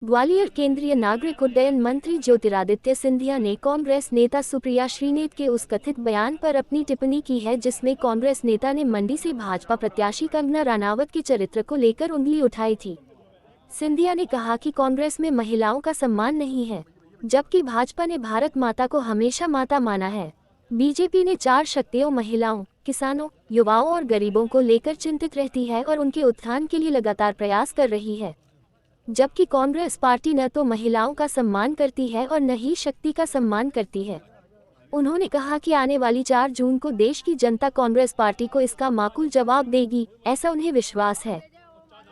ग्वालियर केंद्रीय नागरिक उड्डयन मंत्री ज्योतिरादित्य सिंधिया ने कांग्रेस नेता सुप्रिया श्रीनेत के उस कथित बयान पर अपनी टिप्पणी की है जिसमें कांग्रेस नेता ने मंडी से भाजपा प्रत्याशी कंगना रनावत के चरित्र को लेकर उंगली उठाई थी। सिंधिया ने कहा कि कांग्रेस में महिलाओं का सम्मान नहीं है, जबकि भाजपा ने भारत माता को हमेशा माता माना है। बीजेपी ने 4 शक्तियों महिलाओं, किसानों, युवाओं और गरीबों को लेकर चिंतित रहती है और उनके उत्थान के लिए लगातार प्रयास कर रही है, जबकि कांग्रेस पार्टी न तो महिलाओं का सम्मान करती है और न ही शक्ति का सम्मान करती है। उन्होंने कहा कि आने वाली 4 जून को देश की जनता कांग्रेस पार्टी को इसका माकूल जवाब देगी, ऐसा उन्हें विश्वास है।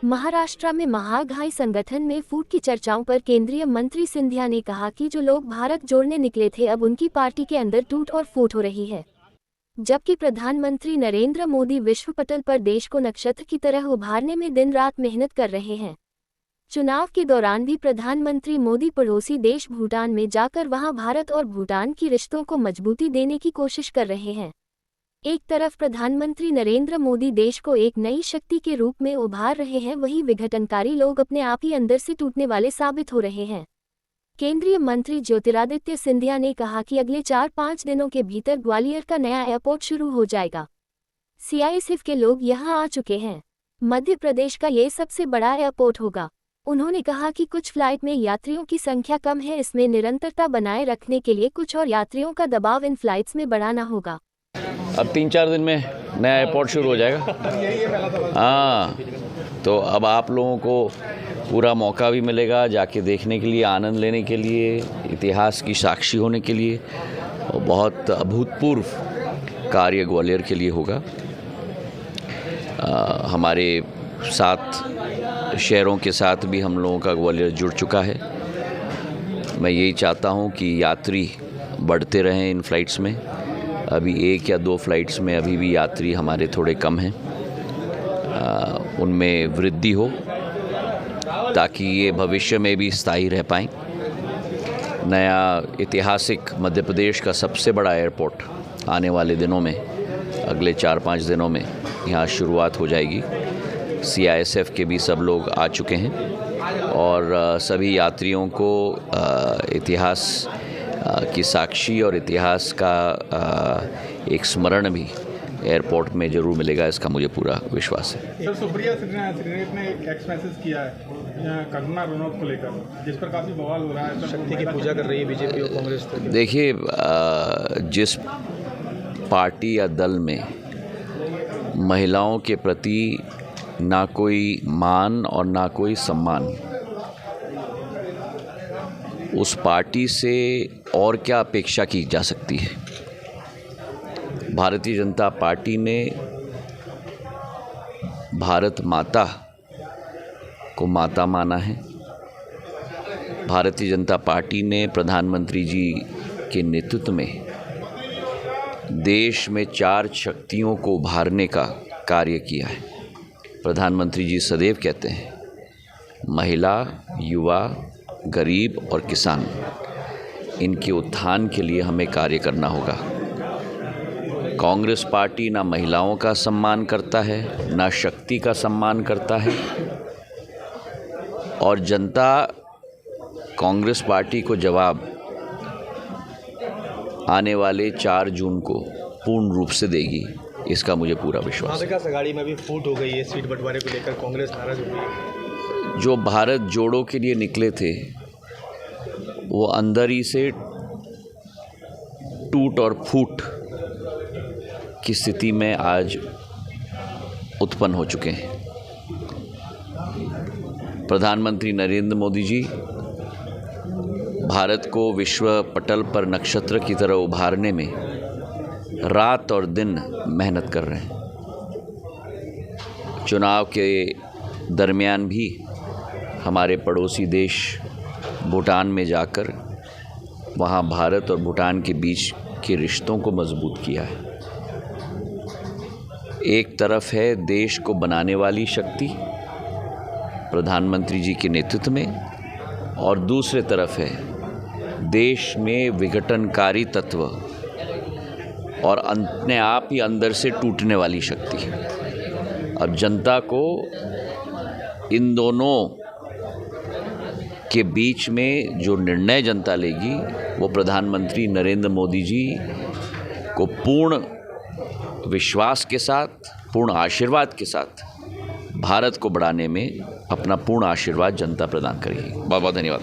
महाराष्ट्र में महागाई संगठन में फूट की चर्चाओं पर केंद्रीय मंत्री सिंधिया ने कहा कि जो लोग भारत जोड़ने निकले थे अब उनकी पार्टी के अंदर टूट और फूट हो रही है, जबकि प्रधानमंत्री नरेंद्र मोदी विश्व पटल पर देश को नक्षत्र की तरह उभारने में दिन रात मेहनत कर रहे हैं। चुनाव के दौरान भी प्रधानमंत्री मोदी पड़ोसी देश भूटान में जाकर वहां भारत और भूटान की रिश्तों को मजबूती देने की कोशिश कर रहे हैं। एक तरफ प्रधानमंत्री नरेंद्र मोदी देश को एक नई शक्ति के रूप में उभार रहे हैं, वहीं विघटनकारी लोग अपने आप ही अंदर से टूटने वाले साबित हो रहे हैं। केंद्रीय मंत्री ज्योतिरादित्य सिंधिया ने कहा कि अगले 4-5 दिनों के भीतर ग्वालियर का नया एयरपोर्ट शुरू हो जाएगा। सीआईएसएफ के लोग यहां आ चुके हैं। मध्य प्रदेश का ये सबसे बड़ा एयरपोर्ट होगा। उन्होंने कहा कि कुछ फ्लाइट में यात्रियों की संख्या कम है, इसमें निरंतरता बनाए रखने के लिए कुछ और यात्रियों का दबाव इन फ्लाइट्स में बढ़ाना होगा। अब 3-4 दिन में नया एयरपोर्ट शुरू हो जाएगा। हाँ, तो अब आप लोगों को पूरा मौका भी मिलेगा जाके देखने के लिए, आनंद लेने के लिए, इतिहास की साक्षी होने के लिए। और बहुत अभूतपूर्व कार्य ग्वालियर के लिए होगा। हमारे 7 शहरों के साथ भी हम लोगों का ग्वालियर जुड़ चुका है। मैं यही चाहता हूं कि यात्री बढ़ते रहें इन फ्लाइट्स में। अभी 1 या 2 फ्लाइट्स में अभी भी यात्री हमारे थोड़े कम हैं, उनमें वृद्धि हो ताकि ये भविष्य में भी स्थायी रह पाएँ। नया ऐतिहासिक मध्य प्रदेश का सबसे बड़ा एयरपोर्ट आने वाले दिनों में, अगले 4-5 दिनों में यहाँ शुरुआत हो जाएगी। सीआईएसएफ के भी सब लोग आ चुके हैं और सभी यात्रियों को इतिहास की साक्षी और इतिहास का एक स्मरण भी एयरपोर्ट में ज़रूर मिलेगा, इसका मुझे पूरा विश्वास है। सर, सुप्रिया श्रीनेत ने एक टेक्स्ट मैसेज किया है कंगना रनौत को लेकर, जिस पर काफ़ी बवाल हो रहा है। शक्ति की पूजा कर रही है बीजेपी और कांग्रेस। देखिए, जिस पार्टी या दल में महिलाओं के प्रति ना कोई मान और ना कोई सम्मान, उस पार्टी से और क्या अपेक्षा की जा सकती है। भारतीय जनता पार्टी ने भारत माता को माता माना है। भारतीय जनता पार्टी ने प्रधानमंत्री जी के नेतृत्व में देश में 4 शक्तियों को उभारने का कार्य किया है। प्रधानमंत्री जी सदैव कहते हैं, महिला, युवा, गरीब और किसान, इनके उत्थान के लिए हमें कार्य करना होगा। कांग्रेस पार्टी ना महिलाओं का सम्मान करता है, ना शक्ति का सम्मान करता है, और जनता कांग्रेस पार्टी को जवाब आने वाले 4 जून को पूर्ण रूप से देगी, इसका मुझे पूरा विश्वास है। सगाड़ी में भी फूट हो गई है, सीट बंटवारे को लेकर कांग्रेस नाराज हो गई है। जो भारत जोड़ो के लिए निकले थे वो अंदर ही से टूट और फूट की स्थिति में आज उत्पन्न हो चुके हैं। प्रधानमंत्री नरेंद्र मोदी जी भारत को विश्व पटल पर नक्षत्र की तरह उभारने में रात और दिन मेहनत कर रहे हैं। चुनाव के दरमियान भी हमारे पड़ोसी देश भूटान में जाकर वहाँ भारत और भूटान के बीच के रिश्तों को मजबूत किया है। एक तरफ है देश को बनाने वाली शक्ति प्रधानमंत्री जी के नेतृत्व में, और दूसरे तरफ है देश में विघटनकारी तत्व और अपने आप ही अंदर से टूटने वाली शक्ति। अब जनता को इन दोनों के बीच में जो निर्णय जनता लेगी वो प्रधानमंत्री नरेंद्र मोदी जी को पूर्ण विश्वास के साथ, पूर्ण आशीर्वाद के साथ भारत को बढ़ाने में अपना पूर्ण आशीर्वाद जनता प्रदान करेगी। बहुत बहुत धन्यवाद।